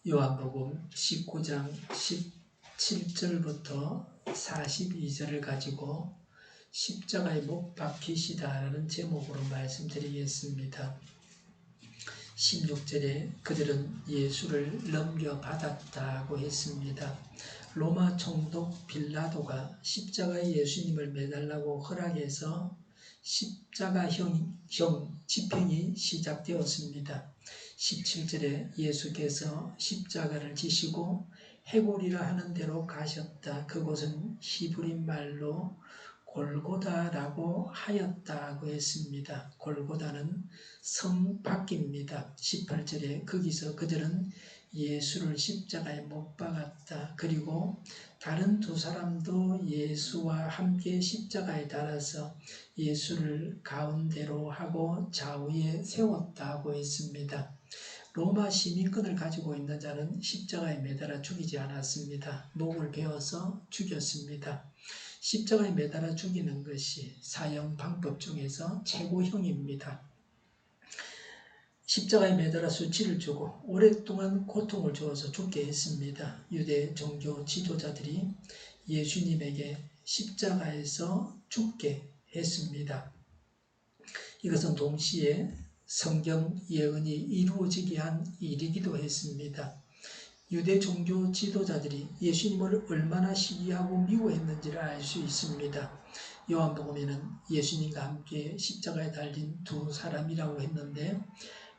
요한복음 19장 17절부터 42절을 가지고 십자가에 못 박히시다라는 제목으로 말씀드리겠습니다. 16절에 그들은 예수를 넘겨받았다고 했습니다. 로마 총독 빌라도가 십자가에 예수님을 매달라고 허락해서 십자가형 집행이 시작되었습니다. 17절에 예수께서 십자가를 지시고 해골이라 하는 데로 가셨다. 그곳은 히브리 말로 골고다라고 하였다고 했습니다. 골고다는 성밖입니다. 18절에 거기서 그들은 예수를 십자가에 못 박았다. 그리고 다른 두 사람도 예수와 함께 십자가에 달아서 예수를 가운데로 하고 좌우에 세웠다고 했습니다. 로마 시민권을 가지고 있는 자는 십자가에 매달아 죽이지 않았습니다. 목을 베어서 죽였습니다. 십자가에 매달아 죽이는 것이 사형 방법 중에서 최고형입니다. 십자가에 매달아 수치를 주고 오랫동안 고통을 주어서 죽게 했습니다. 유대 종교 지도자들이 예수님에게 십자가에서 죽게 했습니다. 이것은 동시에 성경 예언이 이루어지게 한 일이기도 했습니다. 유대 종교 지도자들이 예수님을 얼마나 시기하고 미워했는지를 알 수 있습니다. 요한복음에는 예수님과 함께 십자가에 달린 두 사람이라고 했는데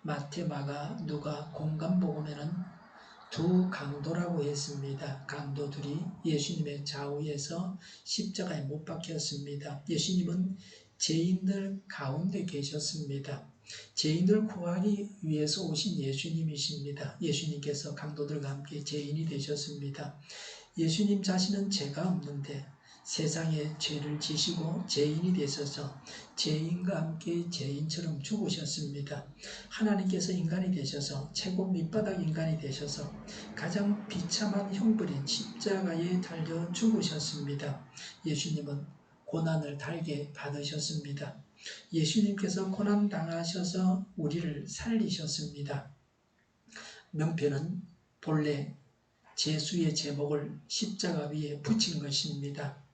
마태, 마가, 누가, 공간복음에는 두 강도라고 했습니다. 강도들이 예수님의 좌우에서 십자가에 못 박혔습니다. 예수님은 죄인들 가운데 계셨습니다. 죄인을 구하기 위해서 오신 예수님이십니다. 예수님께서 강도들과 함께 죄인이 되셨습니다. 예수님 자신은 죄가 없는데 세상의 죄를 지시고 죄인이 되셔서 죄인과 함께 죄인처럼 죽으셨습니다. 하나님께서 인간이 되셔서 최고 밑바닥 인간이 되셔서 가장 비참한 형벌인 십자가에 달려 죽으셨습니다. 예수님은 고난을 달게 받으셨습니다. 예수님께서 고난 당하셔서 우리를 살리셨습니다. 명패는 본래 제수의 제목을 십자가 위에 붙인 것입니다.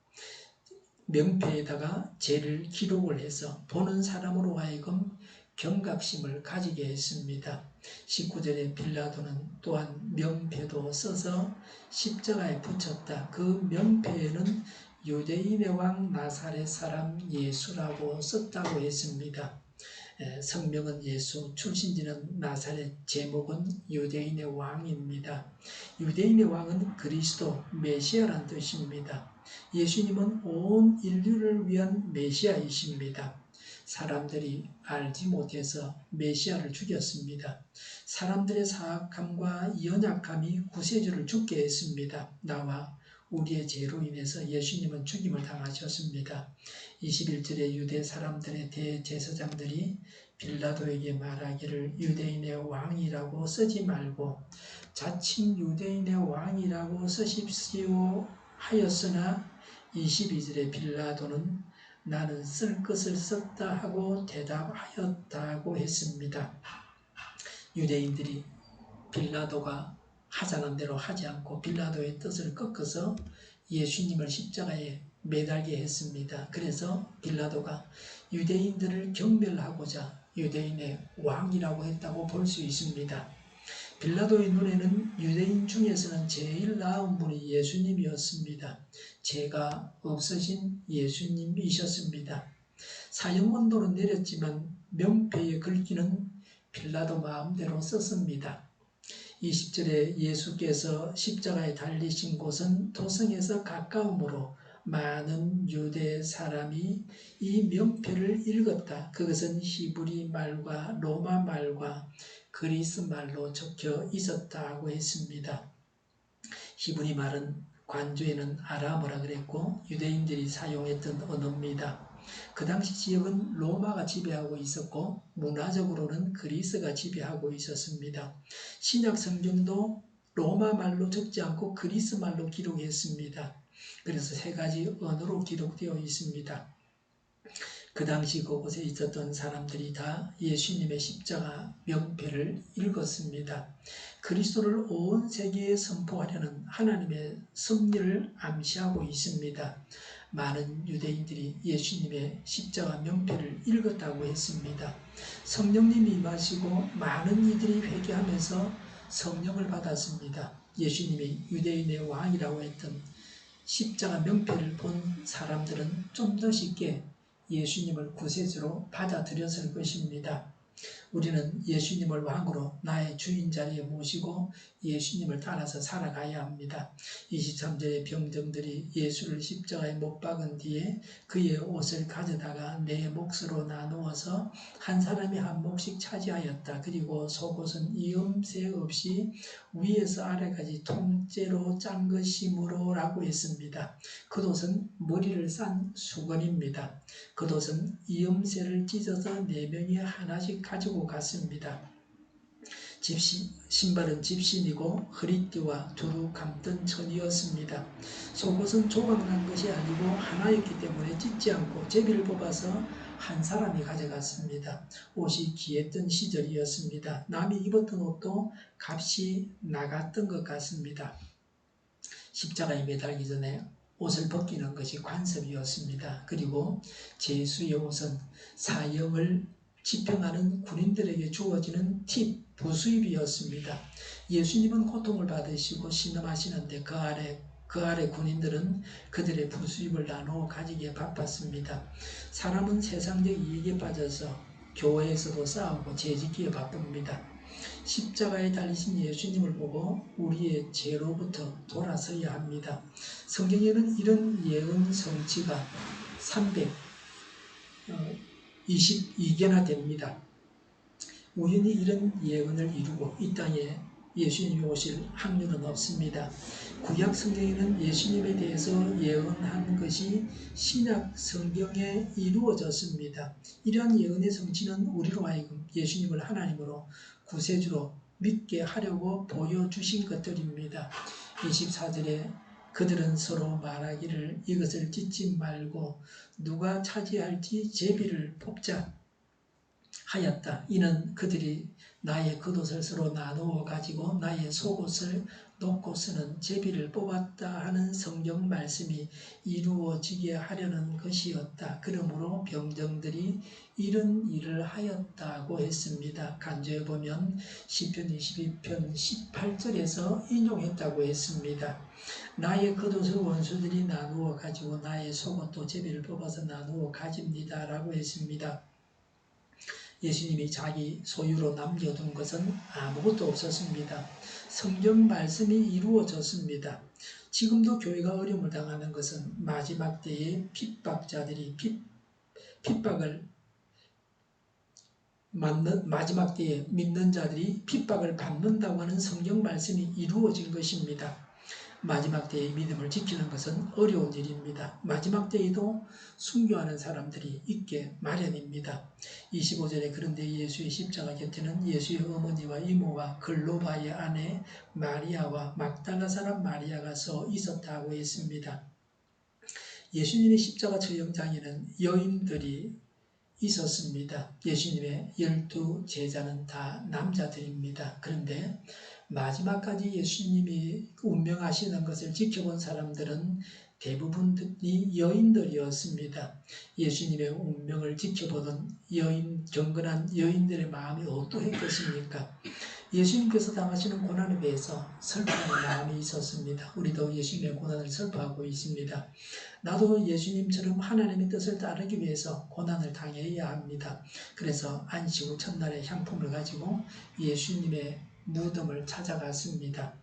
명패에다가 죄를 기록을 해서 보는 사람으로 하여금 경각심을 가지게 했습니다. 19절에 빌라도는 또한 명패도 써서 십자가에 붙였다. 그 명패에는 유대인의 왕 나사렛 사람 예수라고 썼다고 했습니다. 성명은 예수, 출신지는 나사렛, 제목은 유대인의 왕입니다. 유대인의 왕은 그리스도, 메시아란 뜻입니다. 예수님은 온 인류를 위한 메시아이십니다. 사람들이 알지 못해서 메시아를 죽였습니다. 사람들의 사악함과 연약함이 구세주를 죽게 했습니다. 나와 우리의 죄로 인해서 예수님은 죽임을 당하셨습니다. 21절에 유대 사람들의 대제사장들이 빌라도에게 말하기를 유대인의 왕이라고 쓰지 말고 자칭 유대인의 왕이라고 쓰십시오 하였으나 22절에 빌라도는 나는 쓸 것을 썼다 하고 대답하였다고 했습니다. 유대인들이 빌라도가 하자는 대로 하지 않고 빌라도의 뜻을 꺾어서 예수님을 십자가에 매달게 했습니다. 그래서 빌라도가 유대인들을 경멸하고자 유대인의 왕이라고 했다고 볼 수 있습니다. 빌라도의 눈에는 유대인 중에서는 제일 나은 분이 예수님이었습니다. 죄가 없으신 예수님이셨습니다. 사형원도는 내렸지만 명패의 글귀는 빌라도 마음대로 썼습니다. 20절에 예수께서 십자가에 달리신 곳은 도성에서 가까우므로 많은 유대 사람이 이 명패를 읽었다. 그것은 히브리 말과 로마 말과 그리스 말로 적혀 있었다고 했습니다. 히브리 말은 관조에는 아람어라 그랬고 유대인들이 사용했던 언어입니다. 그 당시 지역은 로마가 지배하고 있었고 문화적으로는 그리스가 지배하고 있었습니다. 신약 성경도 로마 말로 적지 않고 그리스 말로 기록했습니다. 그래서 세 가지 언어로 기록되어 있습니다. 그 당시 그곳에 있었던 사람들이 다 예수님의 십자가 명패를 읽었습니다. 그리스도를 온 세계에 선포하려는 하나님의 섭리를 암시하고 있습니다. 많은 유대인들이 예수님의 십자가 명패를 읽었다고 했습니다. 성령님이 임하시고 많은 이들이 회개하면서 성령을 받았습니다. 예수님이 유대인의 왕이라고 했던 십자가 명패를 본 사람들은 좀 더 쉽게 예수님을 구세주로 받아들였을 것입니다. 우리는 예수님을 왕으로 나의 주인 자리에 모시고 예수님을 따라서 살아가야 합니다. 23절의 병정들이 예수를 십자가에 못 박은 뒤에 그의 옷을 가져다가 네 몫으로 나누어서 한 사람이 한 몫씩 차지하였다. 그리고 속옷은 이음새 없이 위에서 아래까지 통째로 짠 것이므로 라고 했습니다. 겉옷은 머리를 싼 수건입니다. 겉옷은 이음새를 찢어서 네 명이 하나씩 가지고 갔습니다. 신발은 집신이고 허리띠와 두루 감던 천이었습니다. 속옷은 조각난 것이 아니고 하나였기 때문에 찢지 않고 제비를 뽑아서 한 사람이 가져갔습니다. 옷이 귀했던 시절이었습니다. 남이 입었던 옷도 값이 나갔던 것 같습니다. 십자가에 매달기 전에 옷을 벗기는 것이 관습이었습니다. 그리고 제수의 옷은 사형을 집행하는 군인들에게 주어지는 팁, 부수입이었습니다. 예수님은 고통을 받으시고 신음하시는데 그 아래 군인들은 그들의 부수입을 나누어 가지기에 바빴습니다. 사람은 세상적 이익에 빠져서 교회에서도 싸우고 죄짓기에 바쁩니다. 십자가에 달리신 예수님을 보고 우리의 죄로부터 돌아서야 합니다. 성경에는 이런 예언 성취가 322개나 됩니다. 우연히 이런 예언을 이루고 이 땅에 예수님이 오실 확률은 없습니다. 구약 성경에는 예수님에 대해서 예언한 것이 신약 성경에 이루어졌습니다. 이러한 예언의 성취는 우리로 하여금 예수님을 하나님으로 구세주로 믿게 하려고 보여주신 것들입니다. 24절에 그들은 서로 말하기를 이것을 찢지 말고 누가 차지할지 제비를 뽑자 하였다. 이는 그들이 나의 겉옷을 서로 나누어 가지고 나의 속옷을 놓고 쓰는 제비를 뽑았다 하는 성경 말씀이 이루어지게 하려는 것이었다. 그러므로 병정들이 이런 일을 하였다고 했습니다. 간주에 보면 시편 22편 18절에서 인용했다고 했습니다. 나의 겉옷을 원수들이 나누어 가지고 나의 속옷도 제비를 뽑아서 나누어 가집니다 라고 했습니다. 예수님이 자기 소유로 남겨둔 것은 아무것도 없었습니다. 성경 말씀이 이루어졌습니다. 지금도 교회가 어려움을 당하는 것은 마지막 때에 핍박자들이 핍박을 마지막 때에 믿는 자들이 핍박을 받는다고 하는 성경 말씀이 이루어진 것입니다. 마지막 때의 믿음을 지키는 것은 어려운 일입니다. 마지막 때에도 순교하는 사람들이 있게 마련입니다. 25절에 그런데 예수의 십자가 곁에는 예수의 어머니와 이모와 글로바의 아내 마리아와 막달라 사람 마리아가 서 있었다고 했습니다. 예수님의 십자가 처형장에는 여인들이 있었습니다. 예수님의 12 제자는 다 남자들입니다. 그런데 마지막까지 예수님이 운명하시는 것을 지켜본 사람들은 대부분이 여인들이었습니다. 예수님의 운명을 지켜보던 경건한 여인들의 마음이 어떠했겠습니까? 예수님께서 당하시는 고난에 대해서 슬퍼하는 마음이 있었습니다. 우리도 예수님의 고난을 슬퍼하고 있습니다. 나도 예수님처럼 하나님의 뜻을 따르기 위해서 고난을 당해야 합니다. 그래서 안식 후 첫날에 향품을 가지고 예수님의 무덤을 찾아갔습니다.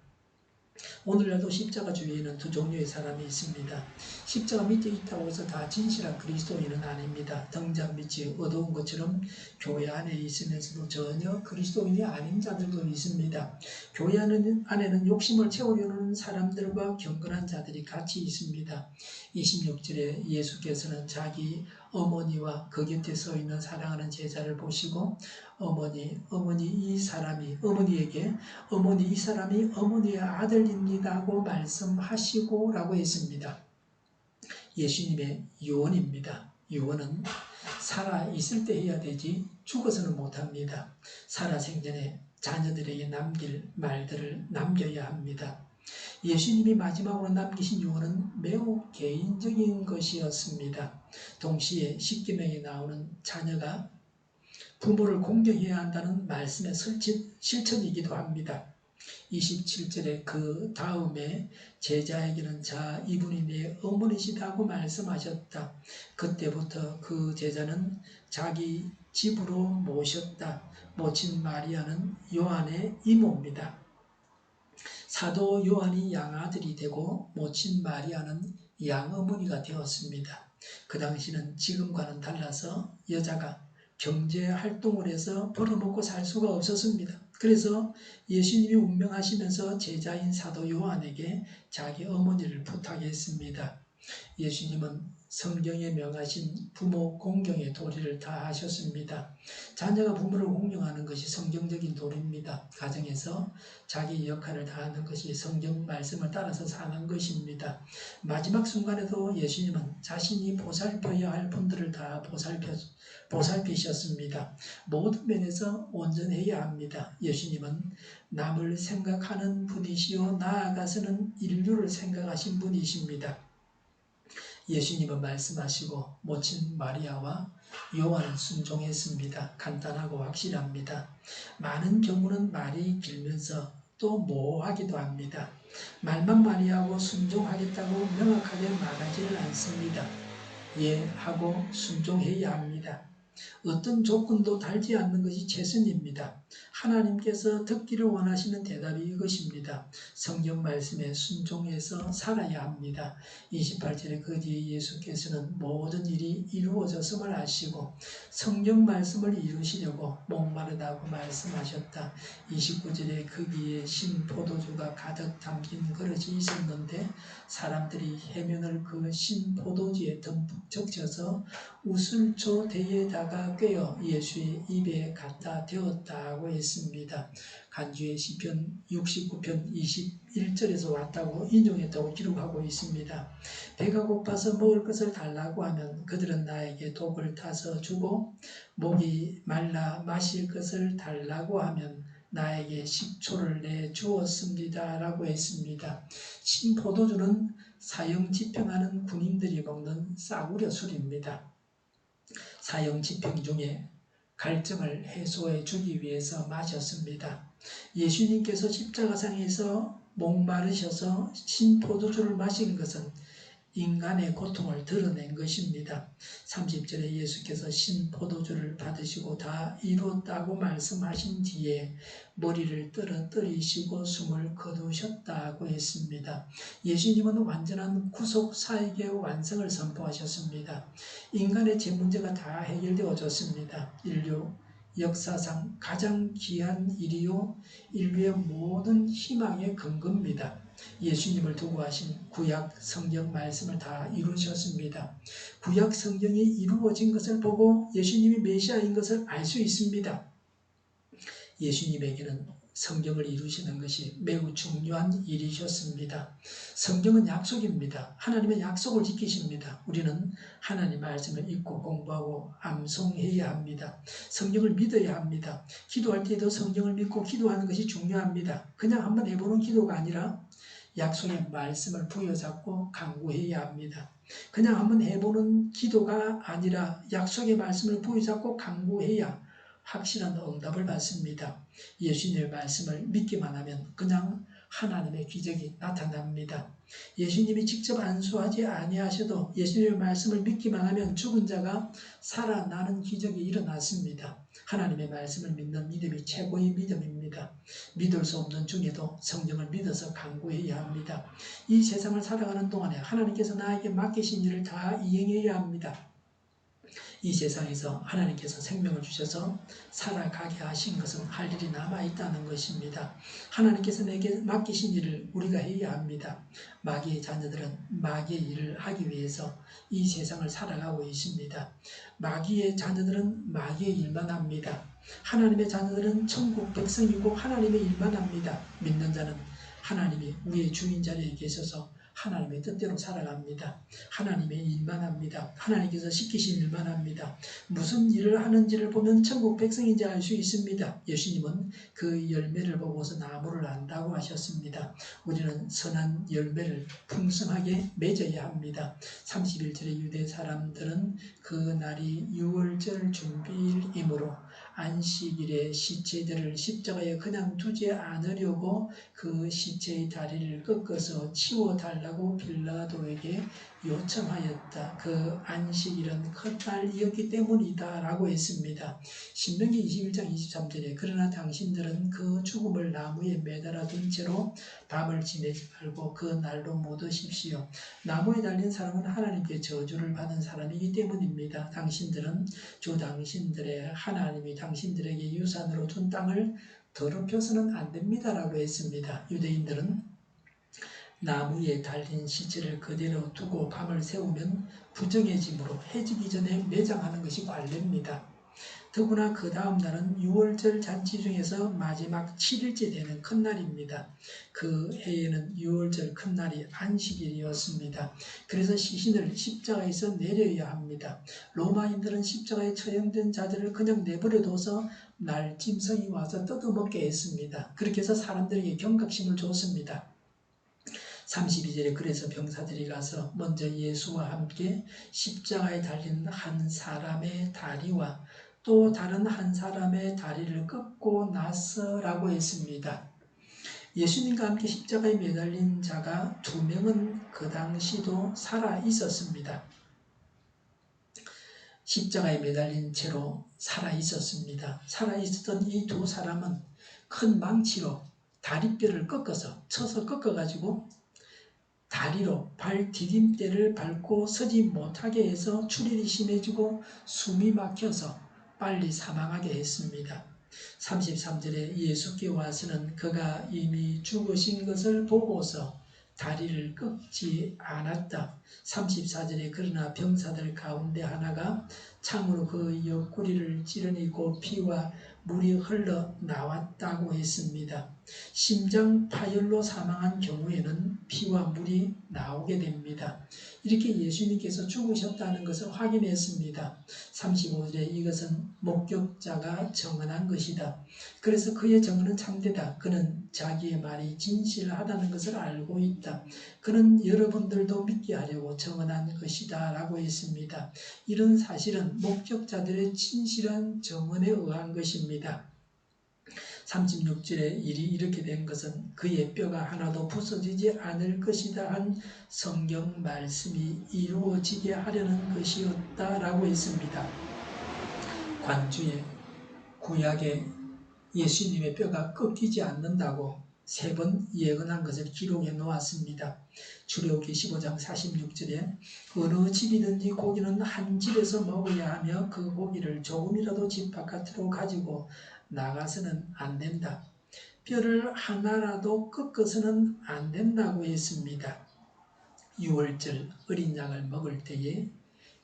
오늘날도 십자가 주위에는 두 종류의 사람이 있습니다. 십자가 밑에 있다고 해서 다 진실한 그리스도인은 아닙니다. 등잔 밑이 어두운 것처럼 교회 안에 있으면서도 전혀 그리스도인이 아닌 자들도 있습니다. 교회 안에는 욕심을 채우려는 사람들과 경건한 자들이 같이 있습니다. 26절에 예수께서는 자기 어머니와 그 곁에 서 있는 사랑하는 제자를 보시고 어머니에게 어머니 이 사람이 어머니의 아들입니다고 말씀하시고 라고 했습니다. 예수님의 유언입니다. 유언은 살아 있을 때 해야 되지 죽어서는 못합니다. 살아 생전에 자녀들에게 남길 말들을 남겨야 합니다. 예수님이 마지막으로 남기신 유언은 매우 개인적인 것이었습니다. 동시에 십계명에 나오는 자녀가 부모를 공경해야 한다는 말씀의 실천이기도 합니다. 27절에 그 다음에 제자에게는 자 이분이 내 어머니시다고 말씀하셨다. 그때부터 그 제자는 자기 집으로 모셨다. 모친 마리아는 요한의 이모입니다. 사도 요한이 양아들이 되고 모친 마리아는 양어머니가 되었습니다. 그 당시는 지금과는 달라서 여자가 경제활동을 해서 벌어먹고 살 수가 없었습니다. 그래서 예수님이 운명하시면서 제자인 사도 요한에게 자기 어머니를 부탁했습니다. 예수님은 성경에 명하신 부모 공경의 도리를 다 하셨습니다. 자녀가 부모를 공경하는 것이 성경적인 도리입니다. 가정에서 자기 역할을 다하는 것이 성경 말씀을 따라서 사는 것입니다. 마지막 순간에도 예수님은 자신이 보살펴야 할 분들을 다 보살피셨습니다. 모든 면에서 온전해야 합니다. 예수님은 남을 생각하는 분이시요 나아가서는 인류를 생각하신 분이십니다. 예수님은 말씀하시고 모친 마리아와 요한은 순종했습니다. 간단하고 확실합니다. 많은 경우는 말이 길면서 또 모호하기도 합니다. 말만 많이 하고 순종하겠다고 명확하게 말하지는 않습니다. 예 하고 순종해야 합니다. 어떤 조건도 달지 않는 것이 최선입니다. 하나님께서 듣기를 원하시는 대답이 이것입니다. 성경 말씀에 순종해서 살아야 합니다. 28절에 그 뒤에 예수께서는 모든 일이 이루어졌음을 아시고 성경 말씀을 이루시려고 목마르다고 말씀하셨다. 29절에 거기에 신 포도주가 가득 담긴 그릇이 있었는데 사람들이 해면을 그 신 포도주에 듬뿍 적셔서 우슬초 대에다가 꿰어 예수의 입에 갖다 대었다고 했습니다. 간주의 시편 69편 21절에서 왔다고 인용했다고 기록하고 있습니다. 배가 고파서 먹을 것을 달라고 하면 그들은 나에게 독을 타서 주고 목이 말라 마실 것을 달라고 하면 나에게 식초를 내 주었습니다. 라고 했습니다. 신포도주는 사형집행하는 군인들이 먹는 싸구려 술입니다. 사형집행 중에 갈증을 해소해 주기 위해서 마셨습니다. 예수님께서 십자가상에서 목마르셔서 신포도주를 마신 것은 인간의 고통을 드러낸 것입니다. 30절에 예수께서 신포도주를 받으시고 다 이뤘다고 말씀하신 뒤에 머리를 떨어뜨리시고 숨을 거두셨다고 했습니다. 예수님은 완전한 구속 사역의 완성을 선포하셨습니다. 인간의 제 문제가 다 해결되어졌습니다. 인류 역사상 가장 귀한 일이요 인류의 모든 희망의 근거입니다. 예수님을 두고 하신 구약 성경 말씀을 다 이루셨습니다. 구약 성경이 이루어진 것을 보고 예수님이 메시아인 것을 알 수 있습니다. 예수님에게는 성경을 이루시는 것이 매우 중요한 일이셨습니다. 성경은 약속입니다. 하나님의 약속을 지키십니다. 우리는 하나님 말씀을 읽고 공부하고 암송해야 합니다. 성경을 믿어야 합니다. 기도할 때에도 성경을 믿고 기도하는 것이 중요합니다. 그냥 한번 해보는 기도가 아니라 약속의 말씀을 부여잡고 간구해야 합니다. 그냥 한번 해보는 기도가 아니라 약속의 말씀을 부여잡고 간구해야 확실한 응답을 받습니다. 예수님의 말씀을 믿기만 하면 그냥 하나님의 기적이 나타납니다. 예수님이 직접 안수하지 아니하셔도 예수님의 말씀을 믿기만 하면 죽은 자가 살아나는 기적이 일어났습니다. 하나님의 말씀을 믿는 믿음이 최고의 믿음입니다. 믿을 수 없는 중에도 성경을 믿어서 간구해야 합니다. 이 세상을 살아가는 동안에 하나님께서 나에게 맡기신 일을 다 이행해야 합니다. 이 세상에서 하나님께서 생명을 주셔서 살아가게 하신 것은 할 일이 남아있다는 것입니다. 하나님께서 내게 맡기신 일을 우리가 해야 합니다. 마귀의 자녀들은 마귀의 일을 하기 위해서 이 세상을 살아가고 있습니다. 마귀의 자녀들은 마귀의 일만 합니다. 하나님의 자녀들은 천국 백성이고 하나님의 일만 합니다. 믿는 자는 하나님이 우리의 주인 자리에 계셔서 하나님의 뜻대로 살아갑니다. 하나님의 일만 합니다. 하나님께서 시키신 일만 합니다. 무슨 일을 하는지를 보면 천국 백성인지 알 수 있습니다. 예수님은 그 열매를 보고서 나무를 안다고 하셨습니다. 우리는 선한 열매를 풍성하게 맺어야 합니다. 31절에 유대 사람들은 그 날이 유월절 준비일이므로 안식일에 시체들을 십자가에 그냥 두지 않으려고 그 시체의 다리를 꺾어서 치워달라고 빌라도에게 요청하였다. 그 안식일은 컷날이었기 때문이다 라고 했습니다. 신명기 21장 23절에 그러나 당신들은 그 죽음을 나무에 매달아 둔 채로 밤을 지내지 말고 그 날로 못 오십시오. 나무에 달린 사람은 하나님께 저주를 받은 사람이기 때문입니다. 당신들은 주 당신들의 하나님이 당신들에게 유산으로 준 땅을 더럽혀서는 안 됩니다 라고 했습니다. 유대인들은 나무에 달린 시체를 그대로 두고 밤을 새우면 부정해짐으로 해지기 전에 매장하는 것이 관례입니다. 더구나 그 다음 날은 유월절 잔치 중에서 마지막 7일째 되는 큰날입니다. 그 해에는 유월절 큰날이 안식일이었습니다. 그래서 시신을 십자가에서 내려야 합니다. 로마인들은 십자가에 처형된 자들을 그냥 내버려둬서 날짐승이 와서 뜯어먹게 했습니다. 그렇게 해서 사람들에게 경각심을 줬습니다. 32절에 그래서 병사들이 가서 먼저 예수와 함께 십자가에 달린 한 사람의 다리와 또 다른 한 사람의 다리를 꺾고 나서라고 했습니다. 예수님과 함께 십자가에 매달린 자가 2명은 그 당시도 살아 있었습니다. 십자가에 매달린 채로 살아 있었습니다. 살아 있었던 이 2 사람은 큰 망치로 다리뼈를 쳐서 꺾어가지고 다리로 발 디딤대를 밟고 서지 못하게 해서 출혈이 심해지고 숨이 막혀서 빨리 사망하게 했습니다. 33절에 예수께 와서는 그가 이미 죽으신 것을 보고서 다리를 꺾지 않았다. 34절에 그러나 병사들 가운데 하나가 창으로 그 옆구리를 찌르니고 피와 물이 흘러나왔다고 했습니다. 심장 파열로 사망한 경우에는 피와 물이 나오게 됩니다. 이렇게 예수님께서 죽으셨다는 것을 확인했습니다. 35절에 이것은 목격자가 증언한 것이다. 그래서 그의 증언은 참되다. 그는 자기의 말이 진실하다는 것을 알고 있다. 그는 여러분들도 믿게 하려고 증언한 것이다 라고 했습니다. 이런 사실은 목격자들의 진실한 증언에 의한 것입니다. 36절에 일이 이렇게 된 것은 그의 뼈가 하나도 부서지지 않을 것이다 한 성경 말씀이 이루어지게 하려는 것이었다 라고 했습니다. 관주에 구약에 예수님의 뼈가 꺾이지 않는다고 3번 예언한 것을 기록해 놓았습니다. 출애굽기 15장 46절에 어느 집이든지 고기는 한 집에서 먹어야 하며 그 고기를 조금이라도 집 바깥으로 가지고 나가서는 안 된다. 뼈를 하나라도 꺾어서는 안 된다고 했습니다. 유월절 어린 양을 먹을 때에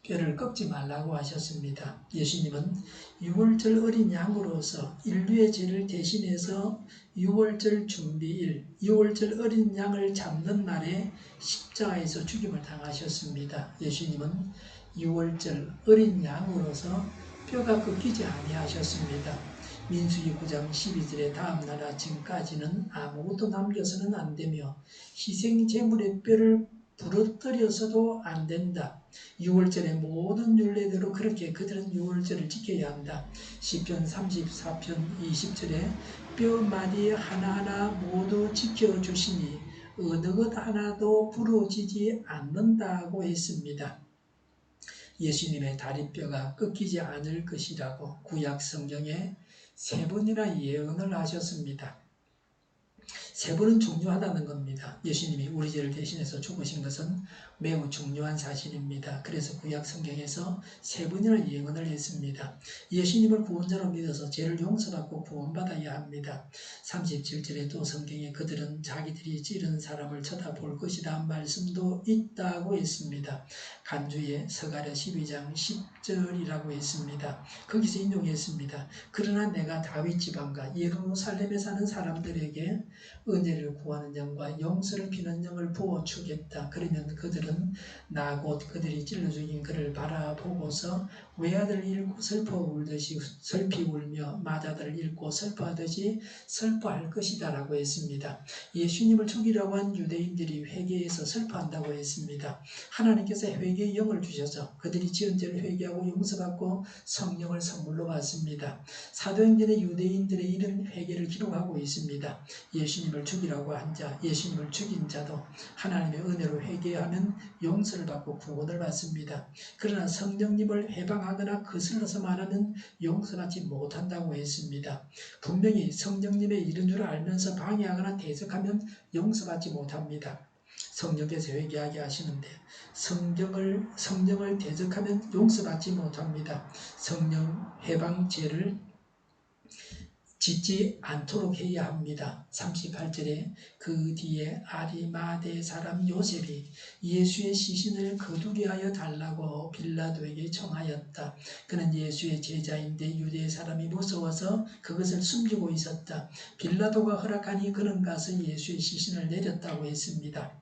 뼈를 꺾지 말라고 하셨습니다. 예수님은 유월절 어린 양으로서 인류의 죄를 대신해서 유월절 준비일, 유월절 어린 양을 잡는 날에 십자가에서 죽임을 당하셨습니다. 예수님은 유월절 어린 양으로서 뼈가 꺾이지 아니하셨습니다. 민수기 9장 12절에 다음날 아침까지는 아무것도 남겨서는 안 되며 희생제물의 뼈를 부러뜨려서도 안 된다. 6월절의 모든 율례대로 그렇게 그들은 6월절을 지켜야 한다. 시편 34편 20절에 뼈마디 하나하나 모두 지켜주시니 어느 것 하나도 부러지지 않는다고 했습니다. 예수님의 다리뼈가 꺾이지 않을 것이라고 구약 성경에 3번이나 예언을 하셨습니다. 3번은 중요하다는 겁니다. 예수님이 우리 죄를 대신해서 죽으신 것은 매우 중요한 사실입니다. 그래서 구약 성경에서 3번이나 예언을 했습니다. 예수님을 구원자로 믿어서 죄를 용서받고 구원받아야 합니다. 37절에 또 성경에 그들은 자기들이 찌른 사람을 쳐다볼 것이라는 말씀도 있다고 했습니다. 간주의 서가랴 12장 10절이라고 했습니다. 거기서 인용했습니다. 그러나 내가 다윗 지방과 예루살렘에 사는 사람들에게 은혜를 구하는 영과 용서를 비는 영을 부어주겠다. 그러면 그들은 나 곧 그들이 찔러 죽인 그를 바라보고서 외아들을 잃고 슬퍼 울듯이 슬피 울며 맏아들을 잃고 슬퍼하듯이 슬퍼할 것이다 라고 했습니다. 예수님을 죽이라고 한 유대인들이 회개해서 슬퍼한다고 했습니다. 하나님께서 회개의 영을 주셔서 그들이 지은 죄를 회개하고 용서받고 성령을 선물로 받습니다. 사도행전의 유대인들의 이런 회개를 기록하고 있습니다. 예수님을 죽이라고 한 자, 예수님을 죽인 자도 하나님의 은혜로 회개하면 용서를 받고 구원을 받습니다. 그러나 성령님을 회방하거나 거슬러서 말하면 용서받지 못한다고 했습니다. 분명히 성령님의 이른 줄 알면서 방해하거나 대적하면 용서받지 못합니다. 성령께서 회개하게 하시는데 성령을 대적하면 용서받지 못합니다. 성령 회방죄를 짓지 않도록 해야 합니다. 38절에 그 뒤에 아리마대 사람 요셉이 예수의 시신을 거두게 하여 달라고 빌라도에게 청하였다. 그는 예수의 제자인데 유대 사람이 무서워서 그것을 숨기고 있었다. 빌라도가 허락하니 그는 가서 예수의 시신을 내렸다고 했습니다.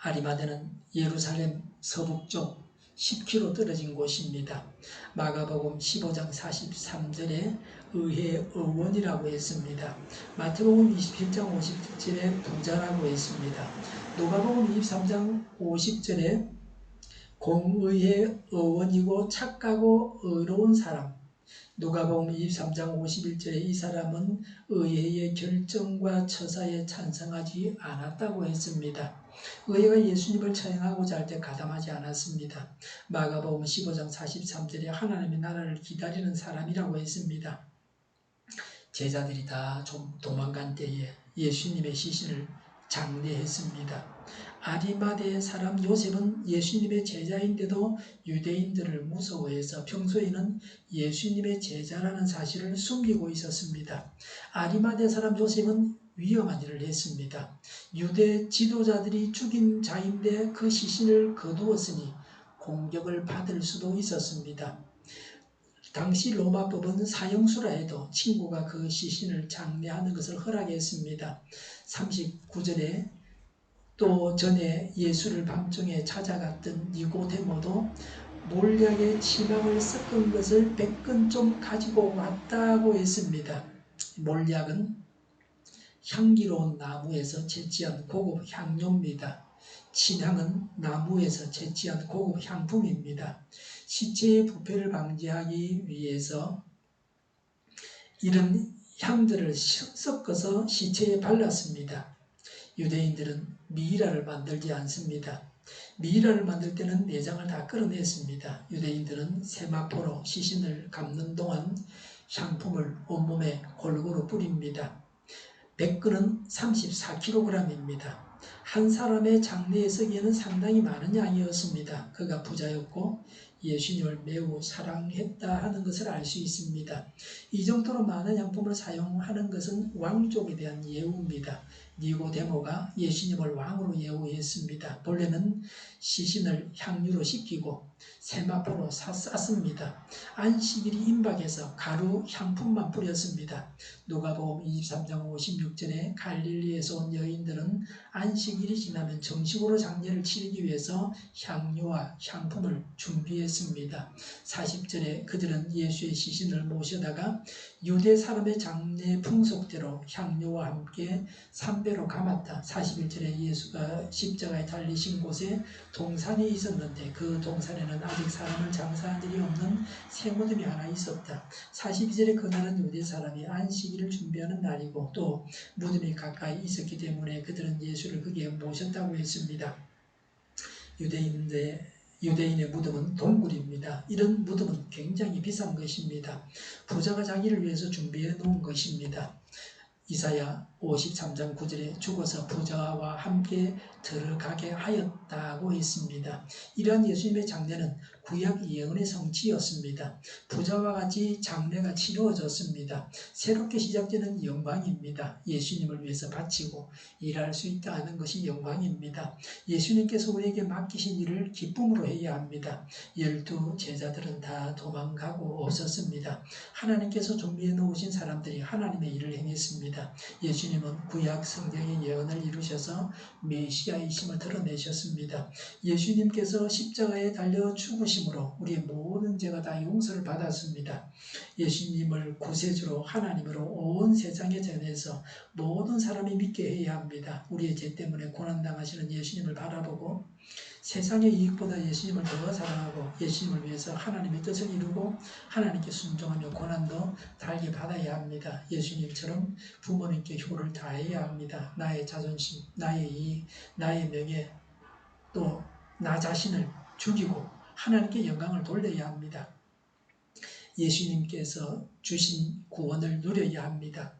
아리마대는 예루살렘 서북쪽 10km 떨어진 곳입니다. 마가복음 15장 43절에 의의 의원이라고 했습니다. 마태복음 27장 50절에 부자라고 했습니다. 누가복음 23장 50절에 공의의 의원이고 착하고 의로운 사람. 누가복음 23장 51절에 이 사람은 의회의 결정과 처사에 찬성하지 않았다고 했습니다. 의회가 예수님을 처형하고자 할 때 가담하지 않았습니다. 마가복음 15장 43절에 하나님의 나라를 기다리는 사람이라고 했습니다. 제자들이 다 좀 도망간 때에 예수님의 시신을 장례했습니다. 아리마대 사람 요셉은 예수님의 제자인데도 유대인들을 무서워해서 평소에는 예수님의 제자라는 사실을 숨기고 있었습니다. 아리마대 사람 요셉은 위험한 일을 했습니다. 유대 지도자들이 죽인 자인데 그 시신을 거두었으니 공격을 받을 수도 있었습니다. 당시 로마법은 사형수라 해도 친구가 그 시신을 장례하는 것을 허락했습니다. 39절에 또 전에 예수를 밤중에 찾아갔던 니고데모도 몰약에 치망을 섞은 것을 100근 좀 가지고 왔다고 했습니다. 몰약은 향기로운 나무에서 채취한 고급 향료입니다. 친향은 나무에서 채취한 고급 향품입니다. 시체의 부패를 방지하기 위해서 이런 향들을 섞어서 시체에 발랐습니다. 유대인들은 미이라를 만들지 않습니다. 미이라를 만들 때는 내장을 다 끌어냈습니다. 유대인들은 세마포로 시신을 감는 동안 향품을 온몸에 골고루 뿌립니다. 100근은 34kg입니다. 한 사람의 장례에 쓰기에는 상당히 많은 양이었습니다. 그가 부자였고 예수님을 매우 사랑했다 하는 것을 알 수 있습니다. 이 정도로 많은 양품을 사용하는 것은 왕족에 대한 예우입니다. 니고데모가 예수님을 왕으로 예우했습니다. 본래는 시신을 향유로 씻기고 세마포로 쌌습니다. 안식일이 임박해서 가루 향품만 뿌렸습니다. 누가복음 23장 56절에 갈릴리에서 온 여인들은 안식일이 지나면 정식으로 장례를 치르기 위해서 향유와 향품을 준비했습니다. 40절에 그들은 예수의 시신을 모셔다가 유대 사람의 장례 풍속대로 향유와 함께 삼배로 감았다. 41절에 예수가 십자가에 달리신 곳에 동산이 있었는데 그 동산에는 아직 사람을 장사한 일이 없는 새 무덤이 하나 있었다. 42절에 그날은 유대 사람이 안식일을 준비하는 날이고 또 무덤이 가까이 있었기 때문에 그들은 예수를 거기에 모셨다고 했습니다. 유대인의 무덤은 동굴입니다. 이런 무덤은 굉장히 비싼 것입니다. 부자가 자기를 위해서 준비해 놓은 것입니다. 이사야 53장 9절에 죽어서 부자와 함께 들어가게 하였다고 했습니다. 이러한 예수님의 장례는 구약 예언의 성취였습니다. 부자와 같이 장래가 치루어졌습니다. 새롭게 시작되는 영광입니다. 예수님을 위해서 바치고 일할 수 있다는 것이 영광입니다. 예수님께서 우리에게 맡기신 일을 기쁨으로 해야 합니다. 12 제자들은 다 도망가고 없었습니다. 하나님께서 준비해 놓으신 사람들이 하나님의 일을 행했습니다. 예수님은 구약 성경의 예언을 이루셔서 메시아이심을 드러내셨습니다. 예수님께서 십자가에 달려 죽으심으로 우리의 모든 죄가 다 용서를 받았습니다. 예수님을 구세주로 하나님으로 온 세상에 전해서 모든 사람이 믿게 해야 합니다. 우리의 죄 때문에 고난당하시는 예수님을 바라보고 세상의 이익보다 예수님을 더 사랑하고 예수님을 위해서 하나님의 뜻을 이루고 하나님께 순종하며 고난도 달게 받아야 합니다. 예수님처럼 부모님께 효를 다해야 합니다. 나의 자존심, 나의 이익, 나의 명예, 또 나 자신을 죽이고 하나님께 영광을 돌려야 합니다. 예수님께서 주신 구원을 누려야 합니다.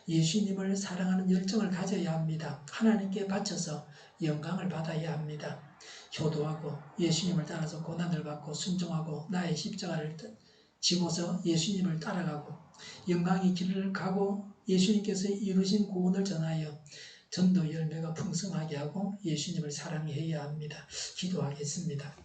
예수님을 사랑하는 열정을 가져야 합니다. 하나님께 바쳐서 영광을 받아야 합니다. 효도하고 예수님을 따라서 고난을 받고 순종하고 나의 십자가를 지고서 예수님을 따라가고 영광의 길을 가고 예수님께서 이루신 구원을 전하여 전도 열매가 풍성하게 하고 예수님을 사랑해야 합니다. 기도하겠습니다.